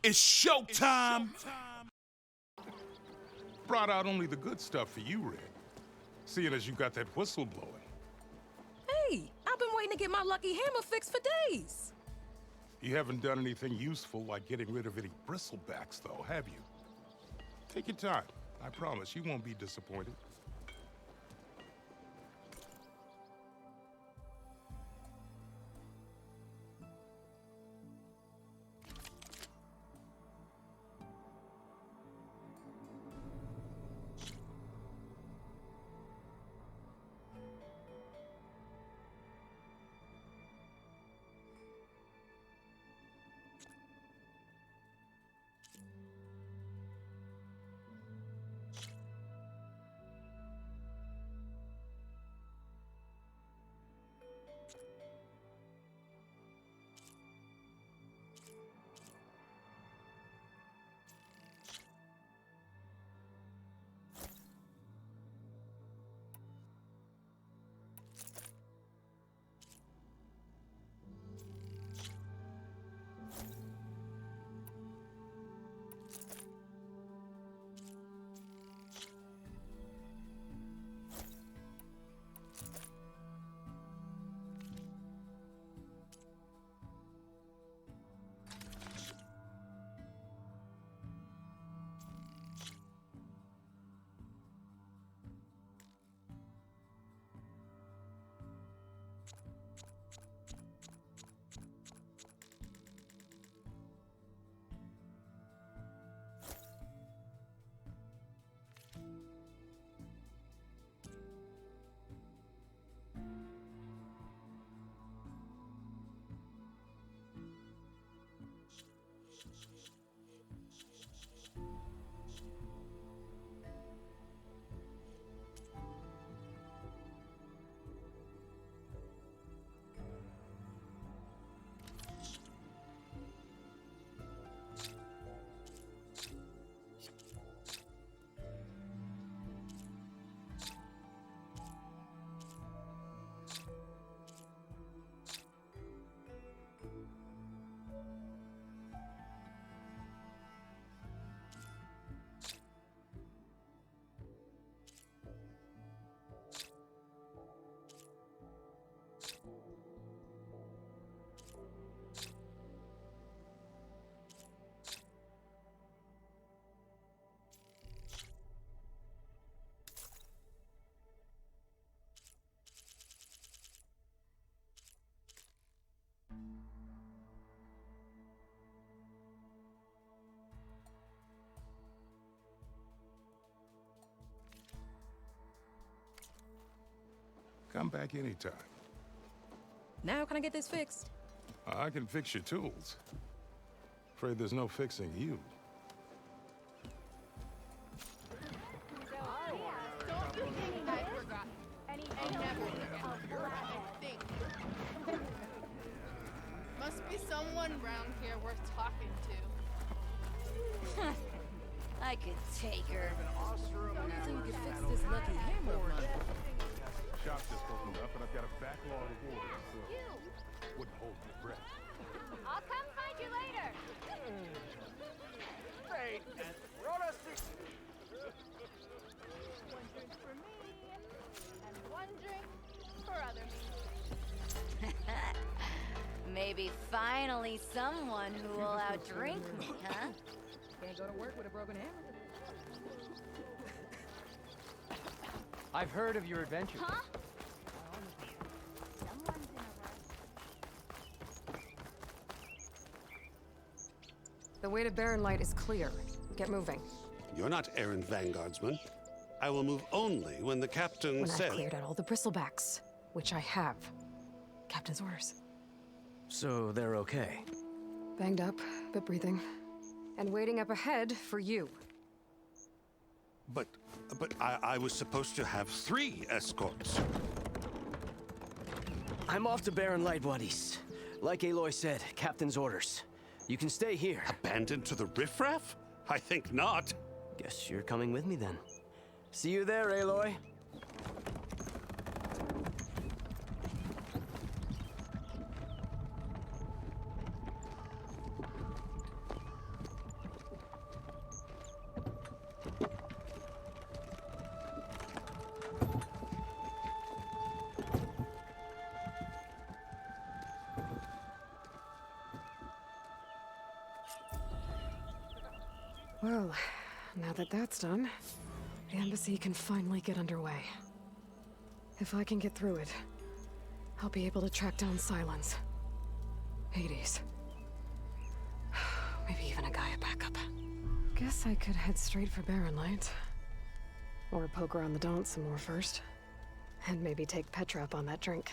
It's showtime! Brought out only the good stuff for you, Red. Seeing as you got that whistle blowing. Hey, I've been waiting to get my lucky hammer fixed for days. You haven't done anything useful like getting rid of any bristlebacks, though, have you? Take your time. I promise you won't be disappointed. Come back anytime. Now can I get this fixed? I can fix your tools. Afraid there's no fixing you. Must be someone around here worth talking to. I could take her. So you can fix this lucky hammer of mine. Shop just opened up, and I've got a backlog of orders, so wouldn't hold my breath. I'll come find you later. Great, and Rhoda One drink for me, and one drink for other me. Maybe finally someone who will outdrink me, huh? Can't go to work with a broken hammer. I've heard of your adventure. Huh? Someone's in a rush. The way to Barren Light is clear. Get moving. You're not errand vanguardsman. I will move only when the captain When says... I've cleared out all the bristlebacks, which I have. Captain's orders. So they're okay. Banged up, but breathing. And waiting up ahead for you. But I was supposed to have 3 escorts. I'm off to Barren Light, buddies. Like Aloy said, Captain's orders. You can stay here. Abandoned to the riffraff? I think not. Guess you're coming with me then. See you there, Aloy. Well, now that that's done, the embassy can finally get underway. If I can get through it, I'll be able to track down Silence, Hades, maybe even a Gaia backup. Guess I could head straight for Barren Light. Or poke around the Daunt some more first. And maybe take Petra up on that drink.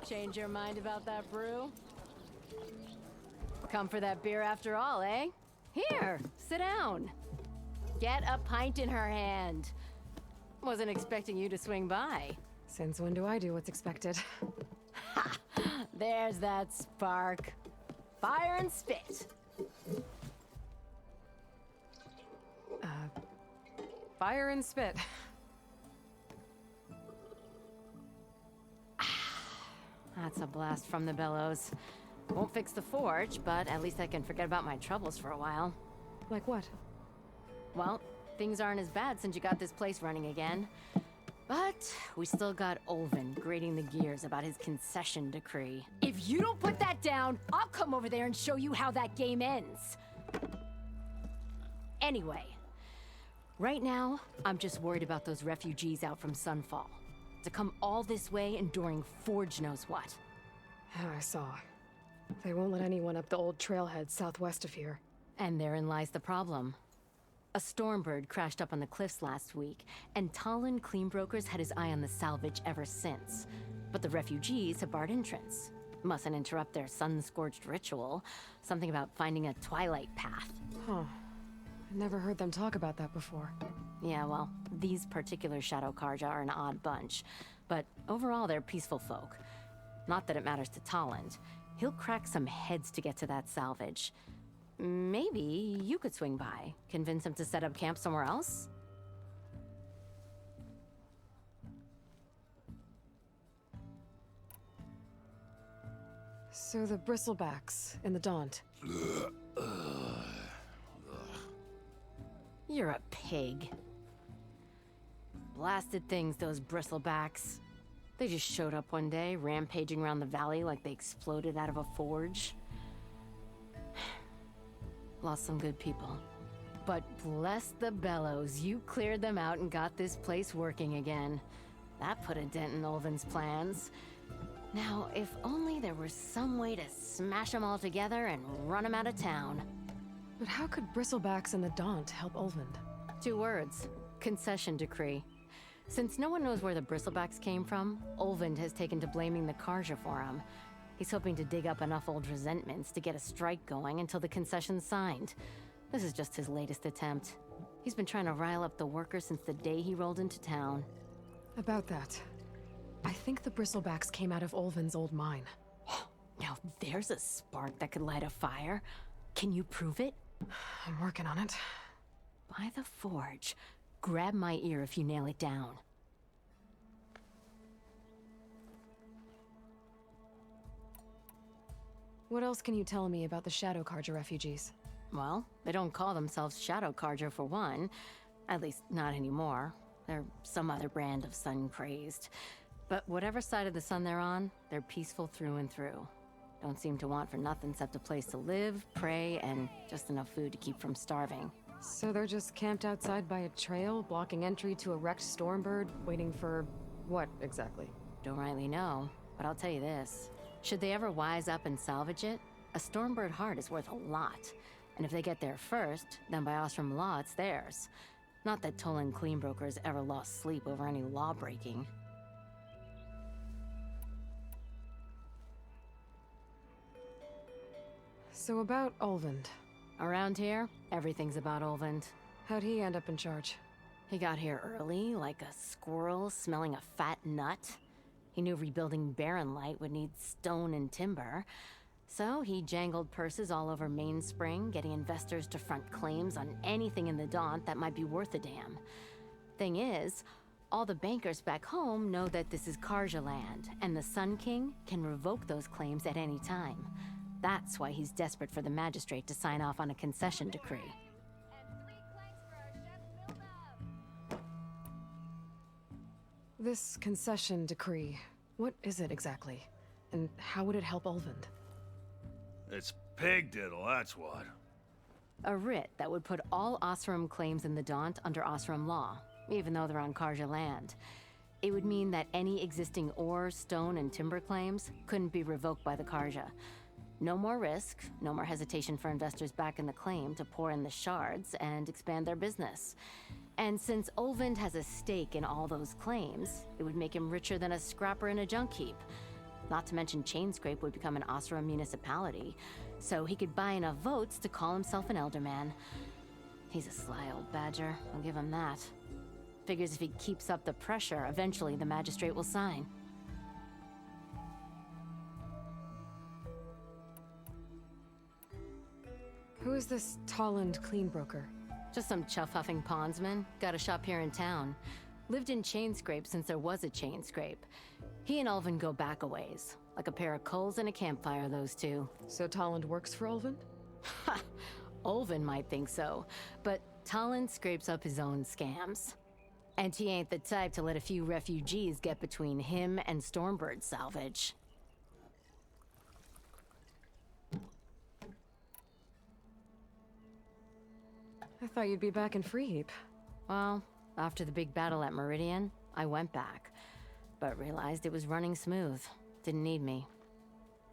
Change your mind about that brew? Come for that beer after all, eh? Here, sit down. Get a pint in her hand. Wasn't expecting you to swing by. Since when do I do what's expected? Ha! There's that spark. Fire and spit. Fire and spit. That's a blast from the bellows. Won't fix the forge, but at least I can forget about my troubles for a while. Like what? Well, things aren't as bad since you got this place running again. But we still got Olvin grating the gears about his concession decree. If you don't put that down, I'll come over there and show you how that game ends. Anyway, right now, I'm just worried about those refugees out from Sunfall. To come all this way enduring Forge knows what. I saw. They won't let anyone up the old trailhead southwest of here. And therein lies the problem. A Stormbird crashed up on the cliffs last week, and Talon Cleanbrokers had his eye on the salvage ever since. But the refugees have barred entrance. Mustn't interrupt their sun-scorched ritual. Something about finding a twilight path. Huh. Never heard them talk about that before. Yeah, well, these particular Shadow Karja are an odd bunch. But overall, they're peaceful folk. Not that it matters to Talon. He'll crack some heads to get to that salvage. Maybe you could swing by, convince him to set up camp somewhere else? So the bristlebacks in the Daunt. You're a pig. Blasted things, those bristlebacks. They just showed up one day, rampaging around the valley like they exploded out of a forge. Lost some good people. But bless the bellows, you cleared them out and got this place working again. That put a dent in Olvin's plans. Now, if only there was some way to smash them all together and run them out of town. But how could bristlebacks in the Daunt help Olvind? 2 words. Concession decree. Since no one knows where the bristlebacks came from, Olvind has taken to blaming the Karja for them. He's hoping to dig up enough old resentments to get a strike going until the concession's signed. This is just his latest attempt. He's been trying to rile up the workers since the day he rolled into town. About that, I think the bristlebacks came out of Olvin's old mine. Now there's a spark that could light a fire. Can you prove it? I'm working on it. By the forge. Grab my ear if you nail it down. What else can you tell me about the Shadow Karja refugees? Well, they don't call themselves Shadow Karja for one. At least, not anymore. They're some other brand of sun-crazed. But whatever side of the sun they're on, they're peaceful through and through. Don't seem to want for nothing except a place to live, pray, and just enough food to keep from starving. So they're just camped outside by a trail, blocking entry to a wrecked Stormbird, waiting for what exactly? Don't rightly know, but I'll tell you this. Should they ever wise up and salvage it, a Stormbird heart is worth a lot. And if they get there first, then by Ostrom law, it's theirs. Not that Tolan Cleanbrokers ever lost sleep over any law breaking. So about Olvend. Around here, everything's about Olvend. How'd he end up in charge? He got here early, like a squirrel smelling a fat nut. He knew rebuilding Barren Light would need stone and timber. So he jangled purses all over Mainspring, getting investors to front claims on anything in the Daunt that might be worth a damn. Thing is, all the bankers back home know that this is Karja land, and the Sun King can revoke those claims at any time. That's why he's desperate for the magistrate to sign off on a concession decree. And 3 planks for our chef Milda. This concession decree, what is it exactly? And how would it help Olvend? It's pig diddle, that's what. A writ that would put all Osram claims in the Daunt under Osram law, even though they're on Karja land. It would mean that any existing ore, stone, and timber claims couldn't be revoked by the Karja. No more risk, no more hesitation for investors back in the claim to pour in the shards and expand their business. And since Olvend has a stake in all those claims, it would make him richer than a scrapper in a junk heap. Not to mention Chainscrape would become an Osram municipality, so he could buy enough votes to call himself an elderman. He's a sly old badger, I'll give him that. Figures if he keeps up the pressure, eventually the magistrate will sign. Who is this Tolland clean broker? Just some chuff-huffing pondsman. Got a shop here in town. Lived in Chainscrape since there was a Chainscrape. He and Ulvin go back a ways. Like a pair of coals and a campfire, those two. So Tolland works for Olvend? Ha! Ulvin might think so, but Tolland scrapes up his own scams. And he ain't the type to let a few refugees get between him and Stormbird salvage. I thought you'd be back in Freeheap. Well, after the big battle at Meridian, I went back. But realized it was running smooth. Didn't need me.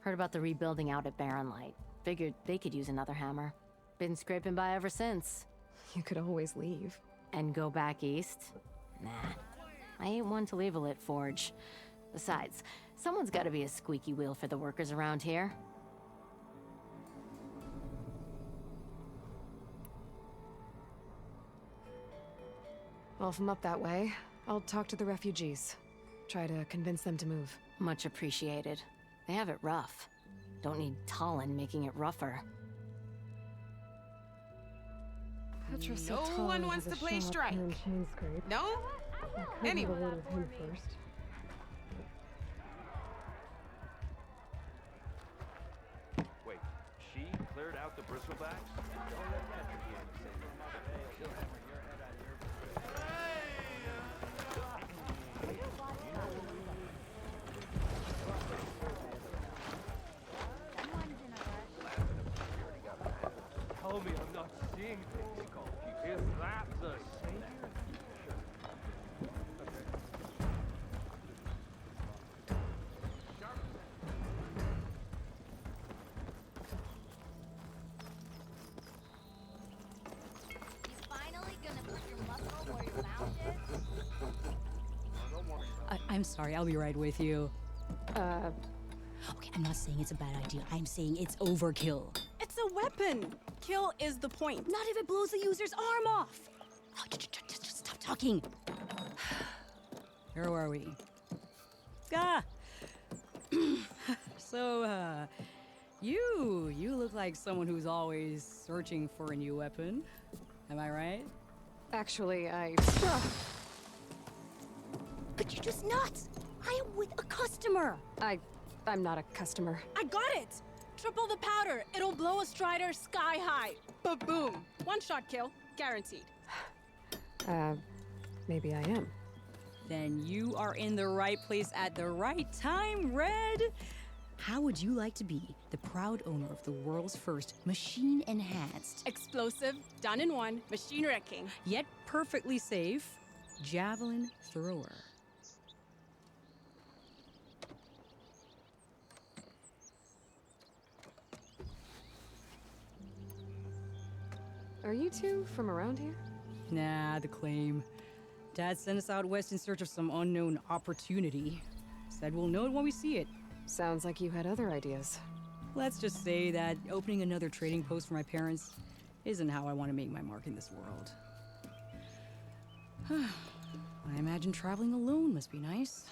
Heard about the rebuilding out at Barren Light. Figured they could use another hammer. Been scraping by ever since. You could always leave. And go back east? Nah. I ain't one to leave a lit forge. Besides, someone's gotta be a squeaky wheel for the workers around here. Well, if I'm up that way, I'll talk to the refugees. Try to convince them to move. Much appreciated. They have it rough. Don't need Tolland making it rougher. Petra said No Tolland one has wants a to play shop strike. here in Chainscrape. No? I could Anyway. have a word with him first. Wait, she cleared out the bristlebacks? Don't let Petra hear you say that. She'll hammer your head out of your... One's in a rush. Tell me I'm not seeing things, Skulky. Is that the savior? You finally gonna put your muscle where your mouth is? I'm sorry, I'll be right with you. Okay, I'm not saying it's a bad idea. I'm saying it's overkill. It's a weapon. Kill is the point. Not if it blows the user's arm off. Oh, just stop talking. Where are we? Ah! So, you look like someone who's always searching for a new weapon. Am I right? Actually, But you're just nuts. I am with a customer. I'm not a customer. I got it. Triple the powder. It'll blow a Strider sky high. Ba-boom. One shot kill. Guaranteed. Maybe I am. Then you are in the right place at the right time, Red. How would you like to be the proud owner of the world's first machine-enhanced, Explosive. Done in one. Machine wrecking. Yet perfectly safe, javelin thrower? Are you two from around here? Nah, the claim. Dad sent us out west in search of some unknown opportunity. Said we'll know it when we see it. Sounds like you had other ideas. Let's just say that opening another trading post for my parents isn't how I want to make my mark in this world. I imagine traveling alone must be nice.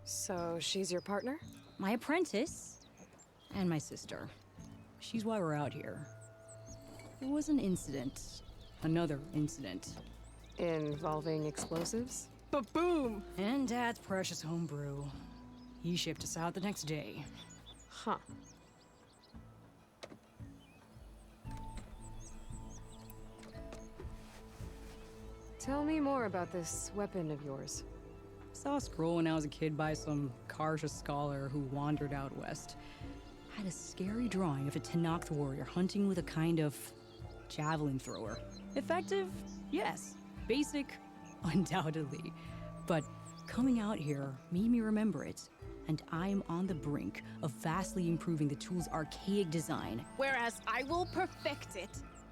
So, she's your partner? My apprentice and my sister. She's why we're out here. There was an incident. Another incident. Involving explosives? Ba-boom! And Dad's precious homebrew. He shipped us out the next day. Huh. Tell me more about this weapon of yours. Saw a scroll when I was a kid by some Karja scholar who wandered out west. Had a scary drawing of a Tenakth warrior hunting with a kind of javelin thrower. Effective? Yes. Basic? Undoubtedly. But coming out here made me remember it, and I'm on the brink of vastly improving the tool's archaic design. Whereas I will perfect it.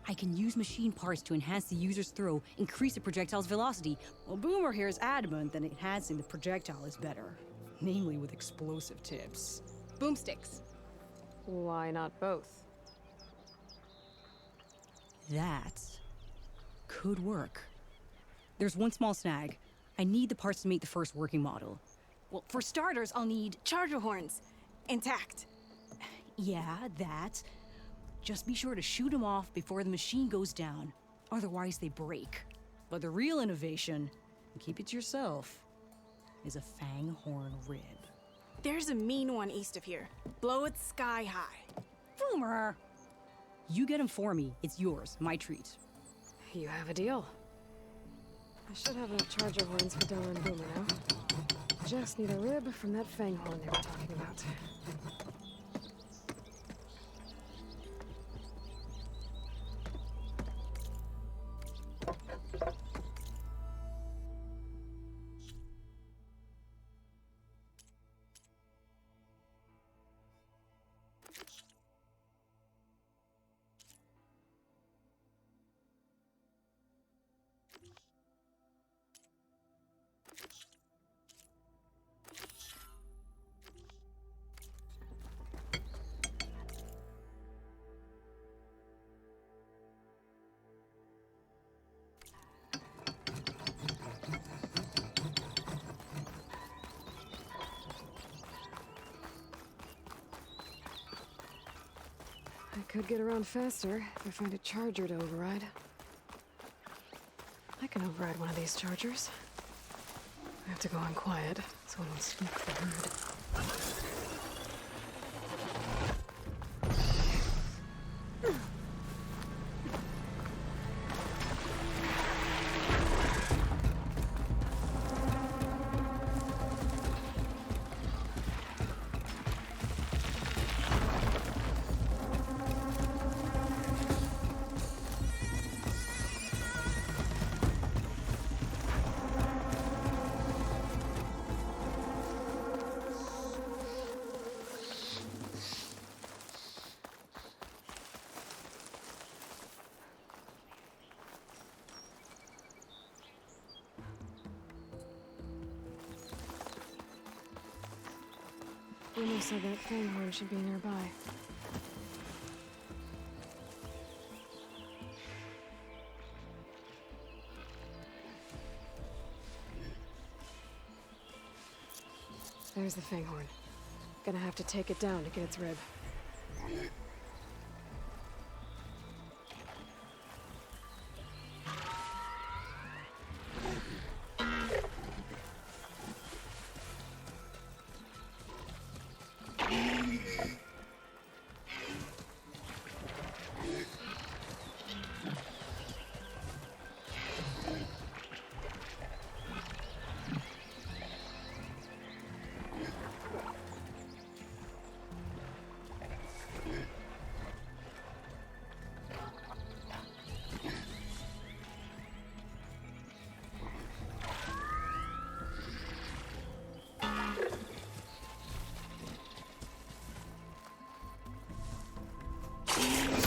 I can use machine parts to enhance the user's throw, increase the projectile's velocity. Well, Boomer here is adamant that enhancing the projectile is better. Namely with explosive tips. Boomsticks. Why not both? That could work. There's one small snag. I need the parts to make the first working model. Well, for starters, I'll need charger horns. Intact. Yeah, that. Just be sure to shoot them off before the machine goes down. Otherwise, they break. But the real innovation, and keep it to yourself, is a fang horn rib. There's a mean one east of here. Blow it sky high. Boomer! You get him for me. It's yours. My treat. You have a deal. I should have enough charger horns for Della and Boomer now. Just need a rib from that fang horn they were talking about. I could get around faster if I find a charger to override. I can override one of these chargers. I have to go on quiet so I don't spook the herd. Boomer said that fang horn should be nearby. There's the fang horn. Gonna have to take it down to get its rib.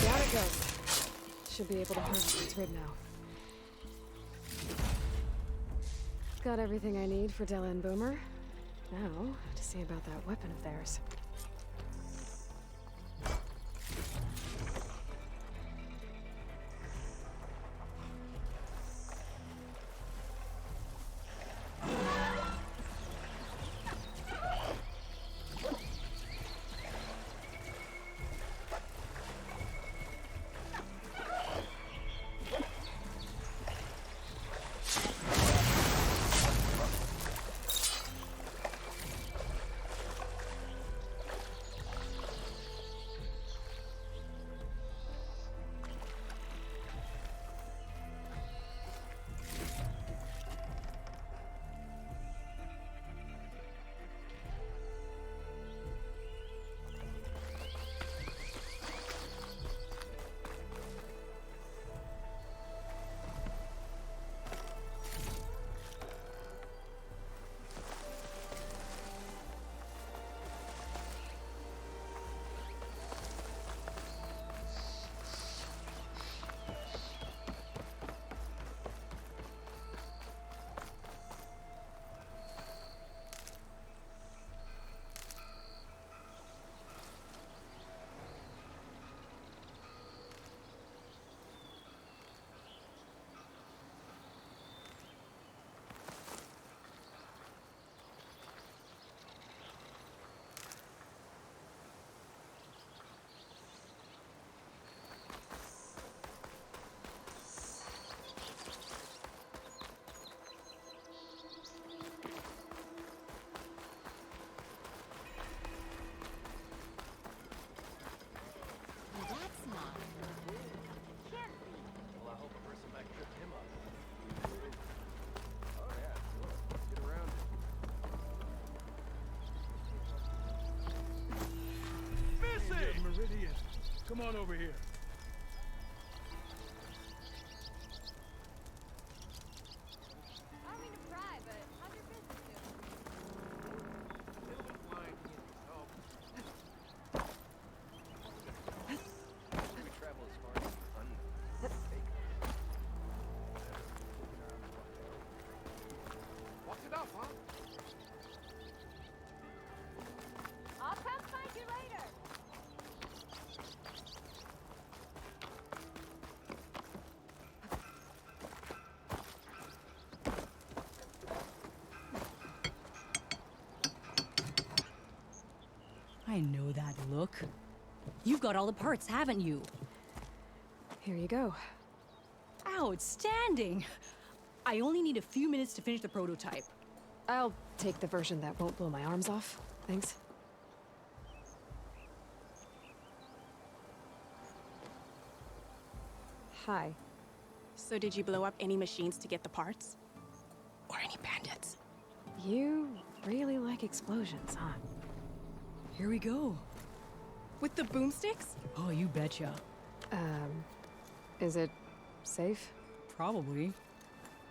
Got it, go. Should be able to harvest its rib now. Got everything I need for Della and Boomer. Now, to see about that weapon of theirs. Well, I hope a bristleback tripped him up. Oh yeah, sure. Let's get around it. Missy! Meridian, come on over here. I don't mean to pry, but how's your business doing? It'll be fine. Oh. We travel as far as Walked it up, huh? I'll come find you later. I know that look. You've got all the parts, haven't you? Here you go. Outstanding! I only need a few minutes to finish the prototype. I'll take the version that won't blow my arms off. Thanks. Hi. So did you blow up any machines to get the parts? Or any bandits? You really like explosions, huh? Here we go. With the boomsticks? Oh, you betcha. Is it safe? Probably.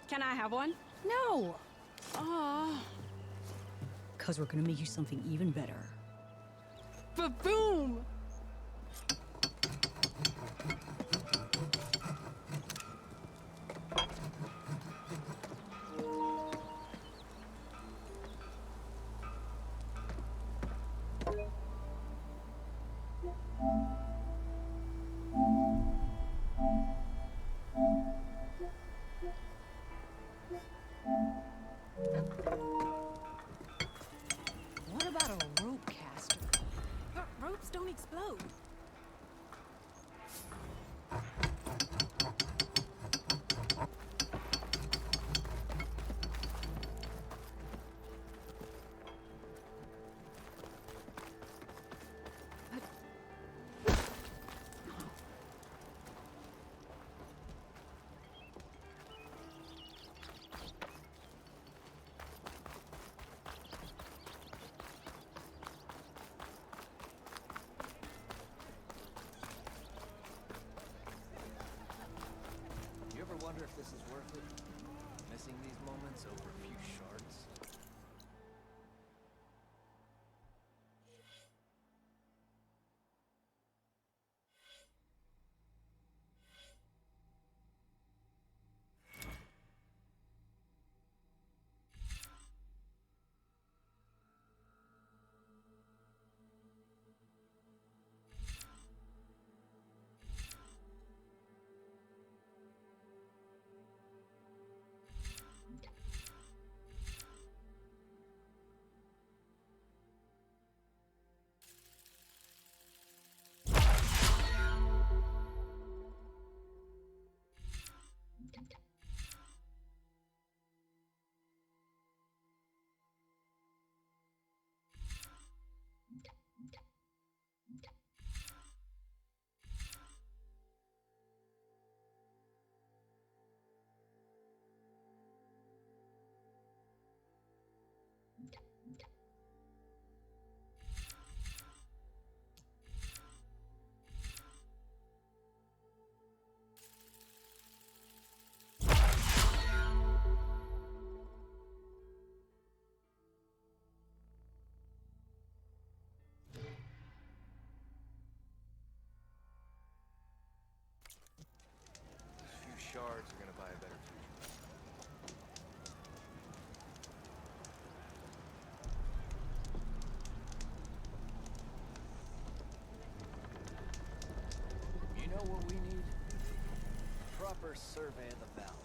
Can I have one? No! Aw. Cause we're gonna make you something even better. Ba-boom! What about a rope caster? But ropes don't explode. You ever wonder if this is worth it? Missing these moments over a few shards? first survey of the valley.